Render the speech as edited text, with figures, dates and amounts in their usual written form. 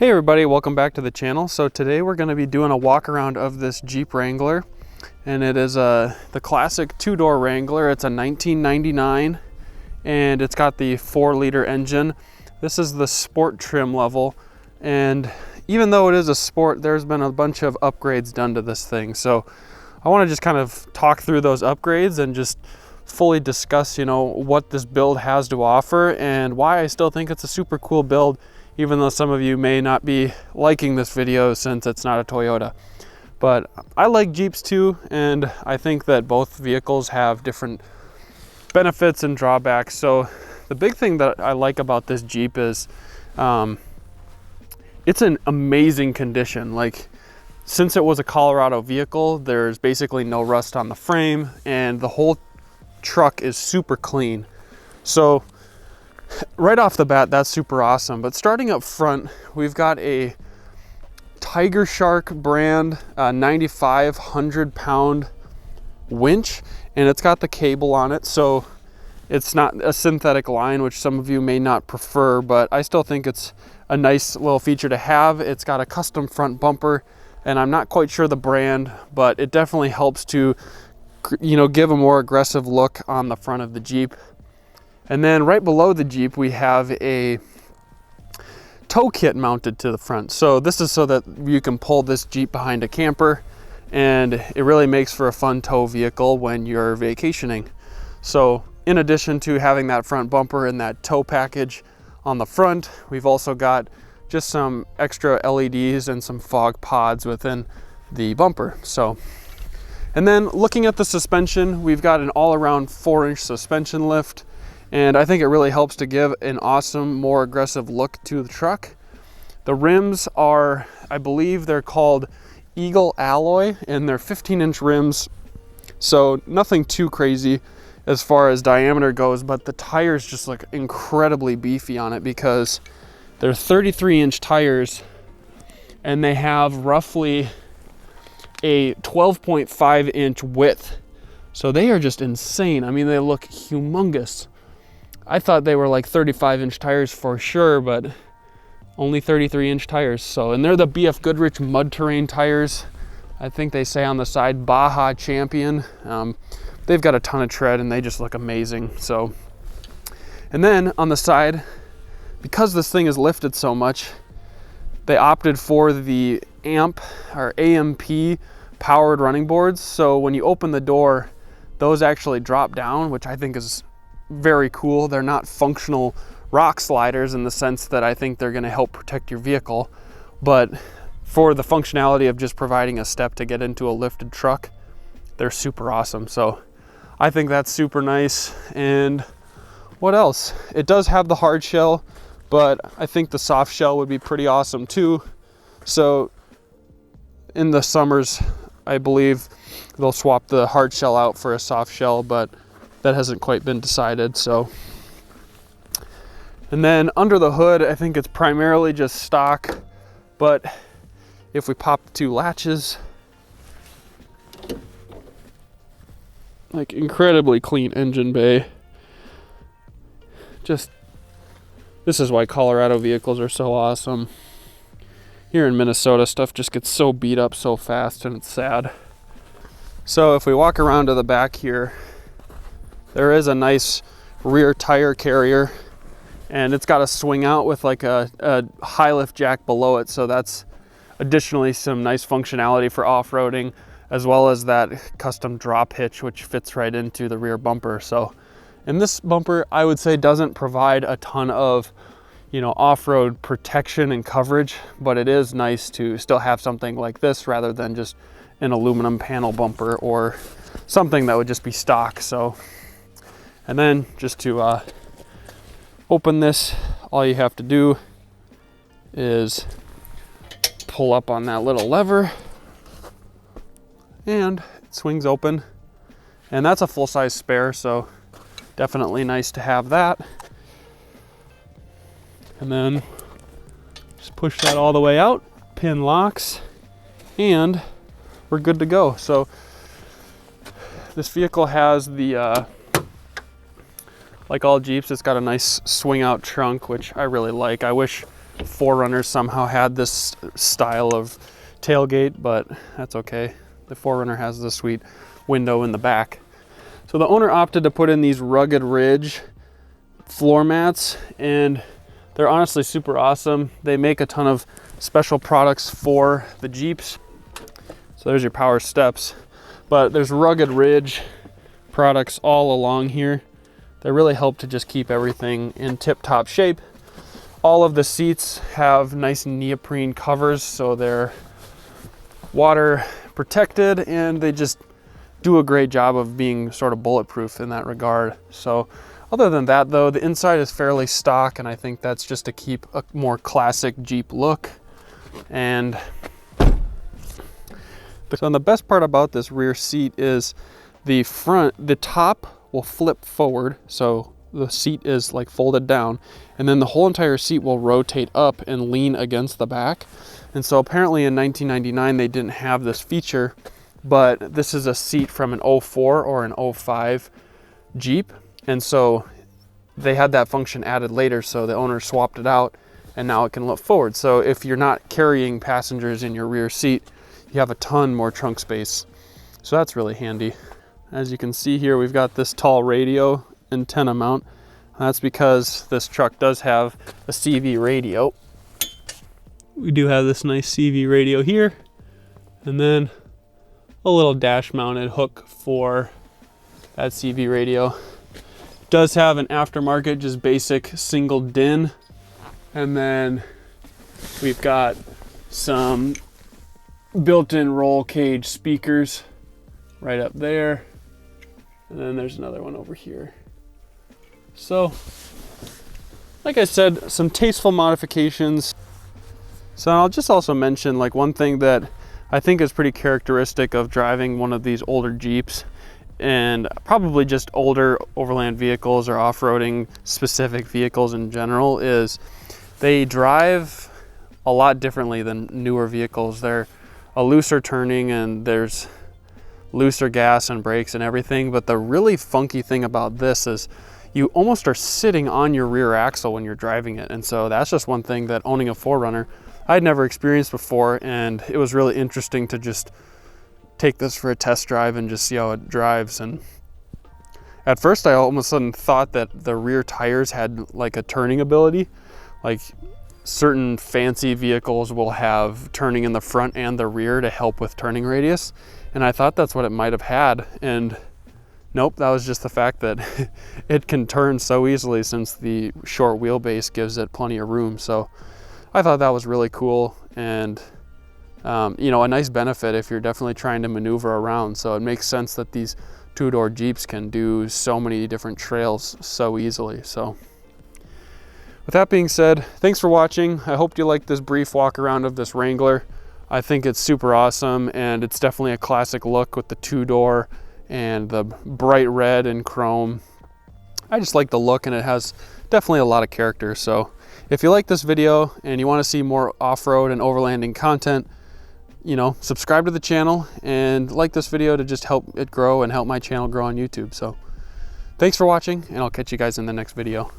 Hey everybody, welcome back to the channel. So today we're going to be doing a walk around of this Jeep Wrangler, and it is the classic two-door Wrangler. It's a 1999 and it's got the 4-liter engine. This is the sport trim level, and even though it is a sport, there's been a bunch of upgrades done to this thing. So I want to just kind of talk through those upgrades and just fully discuss, what this build has to offer and why I still think it's a super cool build, even though some of you may not be liking this video since it's not a Toyota. But I like Jeeps too, and I think that both vehicles have different benefits and drawbacks. So the big thing that I like about this Jeep is it's in amazing condition. Like, since it was a Colorado vehicle, there's basically no rust on the frame, and the whole truck is super clean. So right off the bat, that's super awesome. But starting up front, we've got a Tiger Shark brand 9,500 pound winch, and it's got the cable on it. So it's not a synthetic line, which some of you may not prefer, but I still think it's a nice little feature to have. It's got a custom front bumper, and I'm not quite sure the brand, but it definitely helps to, give a more aggressive look on the front of the Jeep. And then right below the Jeep, we have a tow kit mounted to the front. So this is so that you can pull this Jeep behind a camper, and it really makes for a fun tow vehicle when you're vacationing. So in addition to having that front bumper and that tow package on the front, we've also got just some extra LEDs and some fog pods within the bumper. And then looking at the suspension, we've got an all-around 4-inch suspension lift. And I think it really helps to give an awesome, more aggressive look to the truck. The rims are, I believe they're called Eagle Alloy, and they're 15-inch rims. So nothing too crazy as far as diameter goes, but the tires just look incredibly beefy on it because they're 33-inch tires, and they have roughly a 12.5-inch width. So they are just insane. I mean, they look humongous. I thought they were like 35-inch tires for sure, but only 33-inch tires. So, and they're the BF Goodrich mud terrain tires. I think they say on the side Baja Champion. They've got a ton of tread, and they just look amazing. So, and then on the side, because this thing is lifted so much, they opted for the AMP powered running boards. So when you open the door, those actually drop down, which I think is very cool. They're not functional rock sliders in the sense that I think they're going to help protect your vehicle, but for the functionality of just providing a step to get into a lifted truck, they're super awesome. So I think that's super nice. And what else? It does have the hard shell, but I think the soft shell would be pretty awesome too. So in the summers, I believe they'll swap the hard shell out for a soft shell, but that hasn't quite been decided. So, and then under the hood, I think it's primarily just stock, but if we pop the 2 latches, like incredibly clean engine bay. Just, this is why Colorado vehicles are so awesome. Here in Minnesota, stuff just gets so beat up so fast, and it's sad. So if we walk around to the back here, there is a nice rear tire carrier, and it's got a swing out with like a high lift jack below it. So that's additionally some nice functionality for off-roading, as well as that custom drop hitch, which fits right into the rear bumper. So, and this bumper, I would say, doesn't provide a ton of, off-road protection and coverage, but it is nice to still have something like this rather than just an aluminum panel bumper or something that would just be stock. So, and then just to open this, all you have to do is pull up on that little lever, and it swings open. And that's a full-size spare, so definitely nice to have that. And then just push that all the way out, pin locks, and we're good to go. So this vehicle has the like all Jeeps, it's got a nice swing out trunk, which I really like. I wish 4Runners somehow had this style of tailgate, but that's okay. The 4Runner has the sweet window in the back. So the owner opted to put in these Rugged Ridge floor mats, and they're honestly super awesome. They make a ton of special products for the Jeeps. So there's your power steps, but there's Rugged Ridge products all along here. They really help to just keep everything in tip-top shape. All of the seats have nice neoprene covers, so they're water protected, and they just do a great job of being sort of bulletproof in that regard. So other than that though, the inside is fairly stock, and I think that's just to keep a more classic Jeep look. And so the best part about this rear seat is the top will flip forward, so the seat is like folded down, and then the whole entire seat will rotate up and lean against the back. And so apparently in 1999 they didn't have this feature, but this is a seat from an 04 or an 05 Jeep, and so they had that function added later, so the owner swapped it out and now it can look forward. So if you're not carrying passengers in your rear seat, you have a ton more trunk space, so that's really handy. As you can see here, we've got this tall radio antenna mount. That's because this truck does have a CV radio. We do have this nice CV radio here, and then a little dash mounted hook for that CV radio. Does have an aftermarket, just basic single DIN, and then we've got some built-in roll cage speakers right up there, and then there's another one over here. So like I said, some tasteful modifications. So I'll just also mention, like, one thing that I think is pretty characteristic of driving one of these older Jeeps, and probably just older overland vehicles or off-roading specific vehicles in general, is they drive a lot differently than newer vehicles. They're a looser turning, and there's looser gas and brakes and everything. But the really funky thing about this is you almost are sitting on your rear axle when you're driving it. And so that's just one thing that owning a 4Runner I'd never experienced before, and it was really interesting to just take this for a test drive and just see how it drives. And at first I almost sudden thought that the rear tires had like a turning ability. Like certain fancy vehicles will have turning in the front and the rear to help with turning radius, and I thought that's what it might have had, and nope, that was just the fact that it can turn so easily since the short wheelbase gives it plenty of room. So I thought that was really cool, and you know, a nice benefit if you're definitely trying to maneuver around. So it makes sense that these two-door Jeeps can do so many different trails so easily. So with that being said, thanks for watching. I hope you liked this brief walk around of this Wrangler. I think it's super awesome, and it's definitely a classic look with the two-door and the bright red and chrome. I just like the look, and it has definitely a lot of character. So if you like this video and you want to see more off-road and overlanding content, you know, subscribe to the channel and like this video to just help it grow and help my channel grow on YouTube. So thanks for watching, and I'll catch you guys in the next video.